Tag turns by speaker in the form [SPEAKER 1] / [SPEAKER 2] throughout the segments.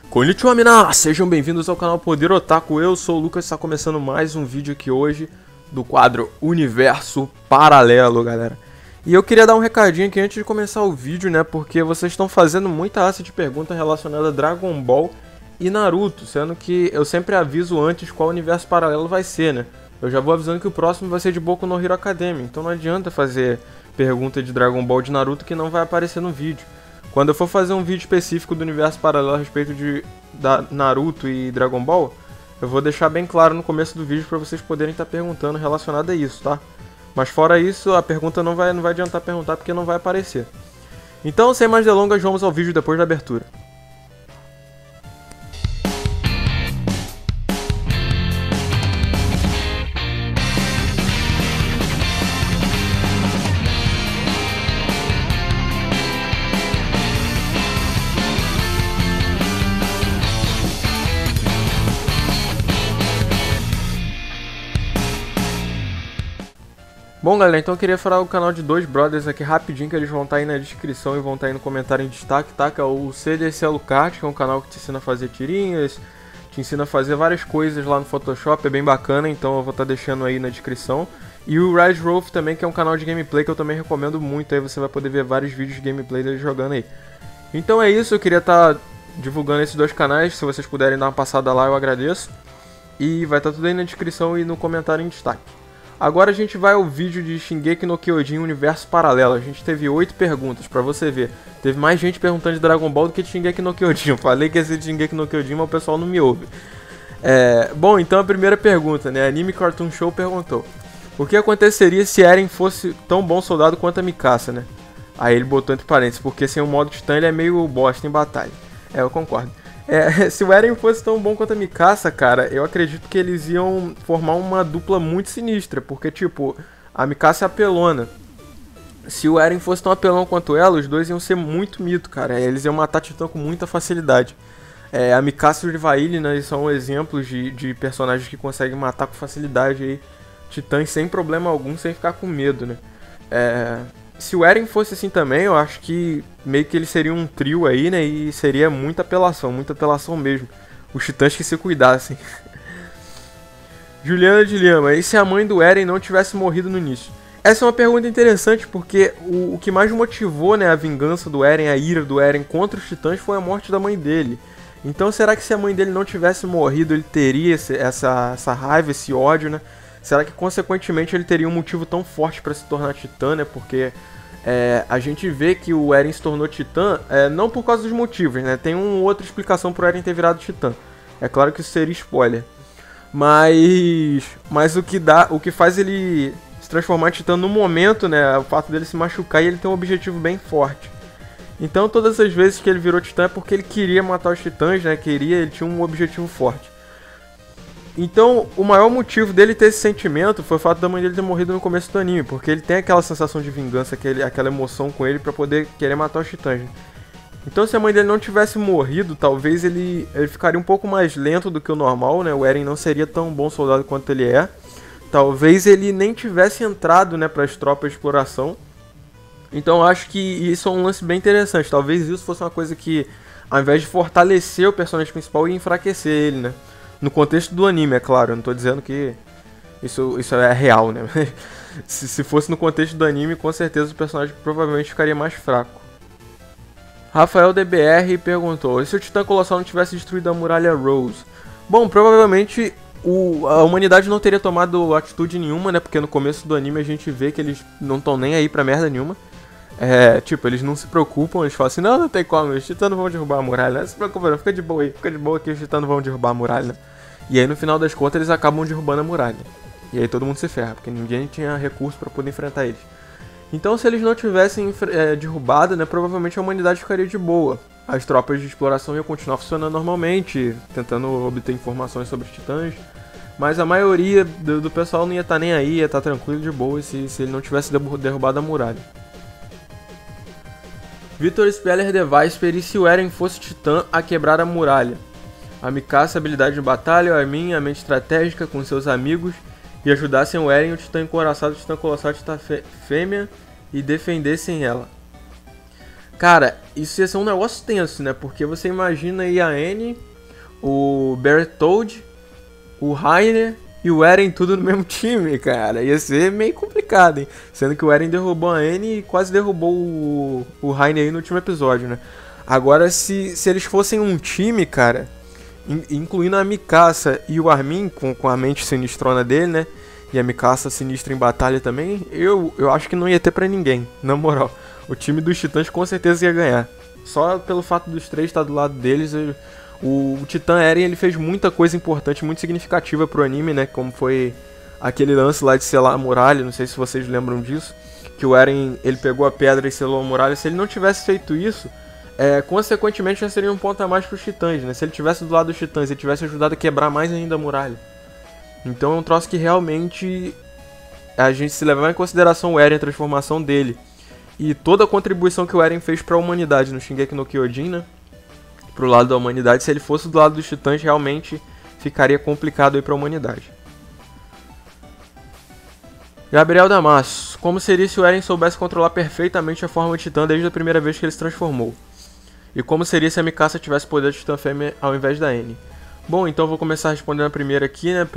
[SPEAKER 1] Konnichiwa, mina! Sejam bem-vindos ao canal Poder Otaku, eu sou o Lucas, está começando mais um vídeo aqui hoje do quadro Universo Paralelo, galera. E eu queria dar um recadinho aqui antes de começar o vídeo, né, porque vocês estão fazendo muita aça de pergunta relacionada a Dragon Ball e Naruto, sendo que eu sempre aviso antes qual universo paralelo vai ser, né. Eu já vou avisando que o próximo vai ser de Boku no Hero Academia, então não adianta fazer pergunta de Dragon Ball e de Naruto que não vai aparecer no vídeo. Quando eu for fazer um vídeo específico do universo paralelo a respeito de Naruto e Dragon Ball, eu vou deixar bem claro no começo do vídeo para vocês poderem estar perguntando relacionado a isso, tá? Mas fora isso, a pergunta não vai adiantar perguntar porque não vai aparecer. Então, sem mais delongas, vamos ao vídeo depois da abertura. Bom, galera, então eu queria falar o canal de dois brothers aqui rapidinho, que eles vão estar aí na descrição e vão estar aí no comentário em destaque, tá? Que é o CDC Alucard, que é um canal que te ensina a fazer tirinhas, te ensina a fazer várias coisas lá no Photoshop, é bem bacana, então eu vou estar deixando aí na descrição. E o Rise Rolf também, que é um canal de gameplay que eu também recomendo muito, aí você vai poder ver vários vídeos de gameplay dele jogando aí. Então é isso, eu queria estar divulgando esses dois canais, se vocês puderem dar uma passada lá eu agradeço. E vai estar tudo aí na descrição e no comentário em destaque. Agora a gente vai ao vídeo de Shingeki no Kyojin Universo Paralelo. A gente teve 8 perguntas, pra você ver. Teve mais gente perguntando de Dragon Ball do que de Shingeki no Kyojin. Eu falei que ia ser de Shingeki no Kyojin, mas o pessoal não me ouve. Bom, então a primeira pergunta, né? Anime Cartoon Show perguntou: o que aconteceria se Eren fosse tão bom soldado quanto a Mikasa, né? Aí ele botou entre parênteses, porque sem o modo titã ele é meio bosta em batalha. Eu concordo. Se o Eren fosse tão bom quanto a Mikasa, cara, eu acredito que eles iam formar uma dupla muito sinistra, porque, tipo, a Mikasa é apelona. Se o Eren fosse tão apelão quanto ela, os dois iam ser muito mito, cara. Eles iam matar Titã com muita facilidade. A Mikasa e o Rivaili, né, são exemplos de personagens que conseguem matar com facilidade aí Titãs sem problema algum, sem ficar com medo, né. Se o Eren fosse assim também, eu acho que meio que eles seriam um trio aí, né? E seria muita apelação mesmo. Os titãs que se cuidassem. Juliana de Lima: e se a mãe do Eren não tivesse morrido no início? Essa é uma pergunta interessante porque o que mais motivou, né, a vingança do Eren, a ira do Eren contra os titãs foi a morte da mãe dele. Então será que se a mãe dele não tivesse morrido, ele teria essa raiva, esse ódio, né? Será que, consequentemente, ele teria um motivo tão forte para se tornar titã, né? Porque a gente vê que o Eren se tornou titã não por causa dos motivos, né? Tem uma outra explicação pro Eren ter virado titã. É claro que isso seria spoiler. Mas o que faz ele se transformar em titã no momento, né? É o fato dele se machucar e ele tem um objetivo bem forte. Então, todas as vezes que ele virou titã é porque ele queria matar os titãs, né? Ele tinha um objetivo forte. Então, o maior motivo dele ter esse sentimento foi o fato da mãe dele ter morrido no começo do anime, porque ele tem aquela sensação de vingança, aquela emoção com ele pra poder querer matar os titãs. Então, se a mãe dele não tivesse morrido, talvez ele ficaria um pouco mais lento do que o normal, né? O Eren não seria tão bom soldado quanto ele é. Talvez ele nem tivesse entrado, né, pras tropas de exploração. Então, eu acho que isso é um lance bem interessante. Talvez isso fosse uma coisa que, ao invés de fortalecer o personagem principal, ia enfraquecer ele, né? No contexto do anime, é claro, eu não tô dizendo que isso é real, né? se fosse no contexto do anime, com certeza o personagem provavelmente ficaria mais fraco. Rafael DBR perguntou: e se o Titã Colossal não tivesse destruído a muralha Rose? Bom, provavelmente a humanidade não teria tomado atitude nenhuma, né? Porque no começo do anime a gente vê que eles não estão nem aí pra merda nenhuma. Tipo, eles não se preocupam, eles falam assim: não tem como, os titãs não vão derrubar a muralha, não se preocupa não, fica de boa que os titãs não vão derrubar a muralha, né? E aí no final das contas eles acabam derrubando a muralha. E aí todo mundo se ferra, porque ninguém tinha recurso pra poder enfrentar eles. Então, se eles não tivessem derrubado, né, provavelmente a humanidade ficaria de boa. As tropas de exploração iam continuar funcionando normalmente, tentando obter informações sobre os titãs. Mas a maioria do pessoal não ia estar nem aí, ia estar tranquilo de boa se ele não tivesse derrubado a muralha. Victor Speller Device: e se o Eren fosse titã a quebrar a muralha? A Mikasa, habilidade de batalha, o Armin, a mente estratégica com seus amigos, e ajudassem o Eren, o titã encoraçado, o titã colossal, o titã fêmea, e defendessem ela. Cara, isso ia ser um negócio tenso, né? Porque você imagina aí a Annie, o Bertholdt, o Rainer e o Eren tudo no mesmo time, cara. Ia ser meio complicado, hein? Sendo que o Eren derrubou a Annie e quase derrubou o Rainer aí no último episódio, né? Agora, se eles fossem um time, cara, incluindo a Mikasa e o Armin, com a mente sinistrona dele, né? E a Mikasa sinistra em batalha também, eu acho que não ia ter pra ninguém, na moral. O time dos Titãs com certeza ia ganhar. Só pelo fato dos três estar do lado deles, o Titã Eren ele fez muita coisa importante, muito significativa pro anime, né? Como foi aquele lance lá de selar a muralha, não sei se vocês lembram disso. Que o Eren ele pegou a pedra e selou a muralha. Se ele não tivesse feito isso, consequentemente já seria um ponto a mais pros Titãs, né? Se ele tivesse do lado dos Titãs e tivesse ajudado a quebrar mais ainda a muralha. Então é um troço que realmente a gente se levar em consideração o Eren, a transformação dele. E toda a contribuição que o Eren fez para a humanidade no Shingeki no Kyojin, né? Pro lado da humanidade, se ele fosse do lado dos Titãs, realmente ficaria complicado aí para a humanidade. Gabriel Damasio, como seria se o Eren soubesse controlar perfeitamente a forma de Titã desde a primeira vez que ele se transformou? E como seria se a Mikasa tivesse poder de Titã fêmea ao invés da Annie? Bom, então eu vou começar respondendo a primeira aqui, né?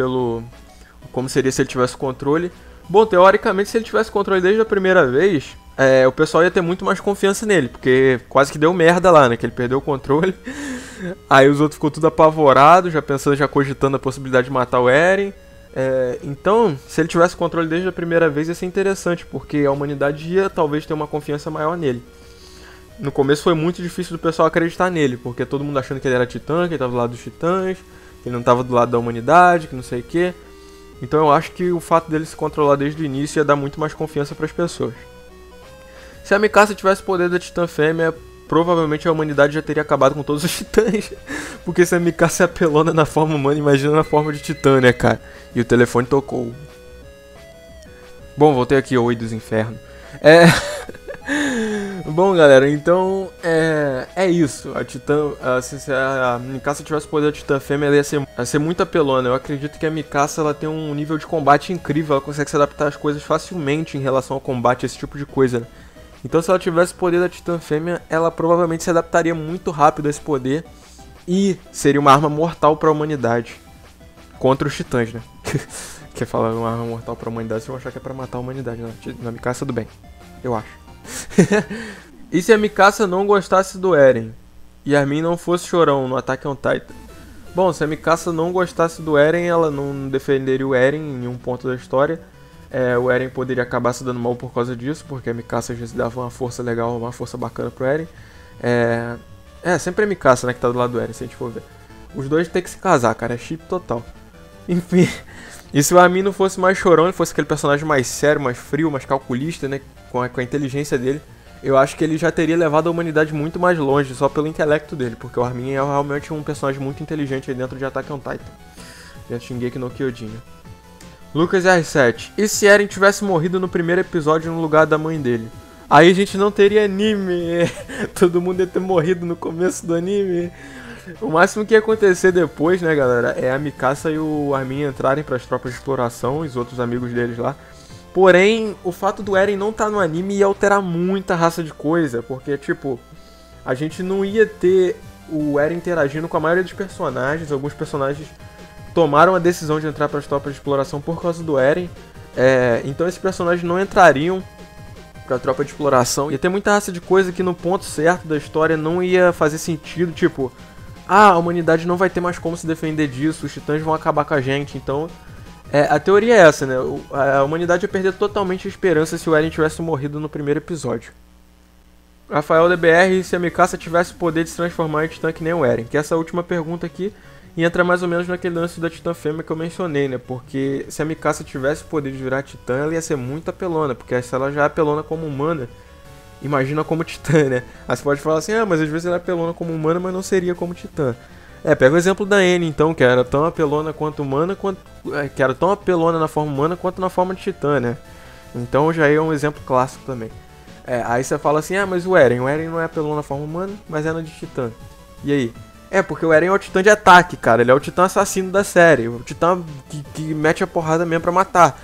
[SPEAKER 1] Como seria se ele tivesse controle. Bom, teoricamente, se ele tivesse controle desde a primeira vez, o pessoal ia ter muito mais confiança nele, porque quase que deu merda lá, né? Que ele perdeu o controle. Aí os outros ficou tudo apavorado, já pensando, já cogitando a possibilidade de matar o Eren. Então, se ele tivesse controle desde a primeira vez, ia ser interessante, porque a humanidade ia talvez ter uma confiança maior nele. No começo foi muito difícil do pessoal acreditar nele, porque todo mundo achando que ele era Titã, que ele estava do lado dos Titãs, que ele não estava do lado da humanidade, que não sei o que. Então eu acho que o fato dele se controlar desde o início ia dar muito mais confiança para as pessoas. Se a Mikasa tivesse poder da Titã fêmea, provavelmente a humanidade já teria acabado com todos os Titãs. Porque se a Mikasa é apelona na forma humana, imagina na forma de Titã, né, cara? E o telefone tocou. Bom, voltei aqui, Oi dos Infernos. Bom, galera, então é isso. Se a Mikasa tivesse poder de Titã fêmea, ela ia ser muito apelona. Eu acredito que a Mikasa ela tem um nível de combate incrível. Ela consegue se adaptar às coisas facilmente em relação ao combate, esse tipo de coisa, né? Então, se ela tivesse poder da Titã fêmea, ela provavelmente se adaptaria muito rápido a esse poder e seria uma arma mortal para a humanidade contra os Titãs, né? Quer falar uma arma mortal para a humanidade? Vocês vão achar que é para matar a humanidade, né? Na Mikasa tudo bem, eu acho. E se a Mikasa não gostasse do Eren e Armin não fosse chorão no Attack on Titan? Bom, se a Mikasa não gostasse do Eren, ela não defenderia o Eren em nenhum ponto da história. O Eren poderia acabar se dando mal por causa disso, porque a Mikasa já se dava uma força legal, uma força bacana pro Eren. Sempre a Mikasa, né, que tá do lado do Eren, se a gente for ver. Os dois tem que se casar, cara, é chip total. Enfim, e se o Armin não fosse mais chorão, ele fosse aquele personagem mais sério, mais frio, mais calculista, né, com a inteligência dele, eu acho que ele já teria levado a humanidade muito mais longe, só pelo intelecto dele, porque o Armin é realmente um personagem muito inteligente aí dentro de Attack on Titan. Dentro de Shingeki no Kyojin. Lucas R7. E se Eren tivesse morrido no primeiro episódio no lugar da mãe dele? Aí a gente não teria anime. Todo mundo ia ter morrido no começo do anime. O máximo que ia acontecer depois, né, galera, é a Mikasa e o Armin entrarem para as tropas de exploração, os outros amigos deles lá. Porém, o fato do Eren não estar no anime ia alterar muita raça de coisa, porque, tipo, a gente não ia ter o Eren interagindo com a maioria dos personagens. Alguns personagens tomaram a decisão de entrar para as tropas de exploração por causa do Eren. Então esses personagens não entrariam para a tropa de exploração. Ia ter muita raça de coisa que no ponto certo da história não ia fazer sentido, tipo, a humanidade não vai ter mais como se defender disso, os titãs vão acabar com a gente. Então, a teoria é essa, né? A humanidade ia perder totalmente a esperança se o Eren tivesse morrido no primeiro episódio. Rafael DBR, se a Mikasa tivesse o poder de se transformar em titã que nem o Eren. Que essa última pergunta aqui entra mais ou menos naquele lance da titã fêmea que eu mencionei, né? Porque se a Mikasa tivesse o poder de virar titã, ela ia ser muito apelona, porque se ela já é apelona como humana, imagina como titã, né? Aí você pode falar assim, mas às vezes ela é apelona como humana, mas não seria como titã. Pega o exemplo da Annie, então, que era tão apelona quanto humana, que era tão apelona na forma humana quanto na forma de titã, né? Então já é um exemplo clássico também. Aí você fala assim, mas o Eren não é apelona na forma humana, mas é na de titã. E aí? Porque o Eren é o titã de ataque, cara. Ele é o titã assassino da série. O titã que mete a porrada mesmo pra matar.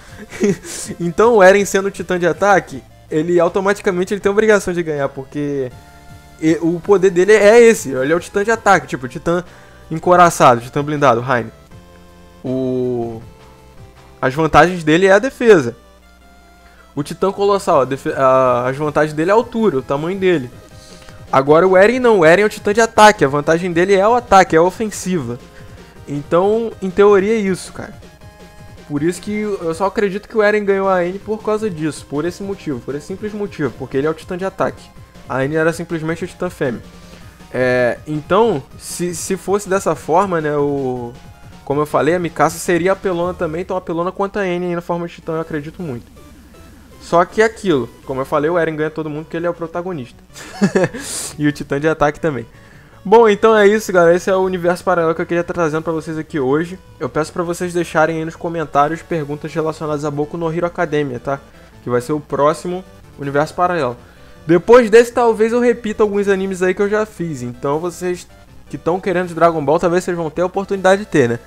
[SPEAKER 1] Então o Eren sendo o titã de ataque, ele automaticamente tem a obrigação de ganhar, porque E o poder dele é esse, ele é o titã de ataque, tipo, o titã encoraçado, o titã blindado, o Heine. As vantagens dele é a defesa. O titã colossal, as vantagens dele é a altura, o tamanho dele. Agora o Eren não, o Eren é o titã de ataque, a vantagem dele é o ataque, é a ofensiva. Então, em teoria é isso, cara. Por isso que eu só acredito que o Eren ganhou a Anne por causa disso, por esse motivo, por esse simples motivo, porque ele é o titã de ataque. A Anne era simplesmente o titã fêmea. Então, se fosse dessa forma, né, como eu falei, a Mikasa seria apelona também, então apelona quanto a Anne na forma de titã, eu acredito muito. Só que aquilo, como eu falei, o Eren ganha todo mundo porque ele é o protagonista. E o titã de ataque também. Bom, então é isso, galera. Esse é o universo paralelo que eu queria estar trazendo pra vocês aqui hoje. Eu peço pra vocês deixarem aí nos comentários perguntas relacionadas a Boku no Hero Academia, tá? Que vai ser o próximo universo paralelo. Depois desse, talvez eu repita alguns animes aí que eu já fiz. Então vocês que estão querendo de Dragon Ball, talvez vocês vão ter a oportunidade de ter, né?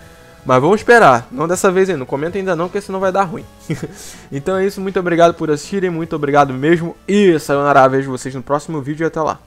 [SPEAKER 1] Mas vamos esperar, não dessa vez ainda, não comenta ainda não, porque senão vai dar ruim. Então é isso, muito obrigado por assistirem, muito obrigado mesmo. E sayonara, vejo vocês no próximo vídeo e até lá.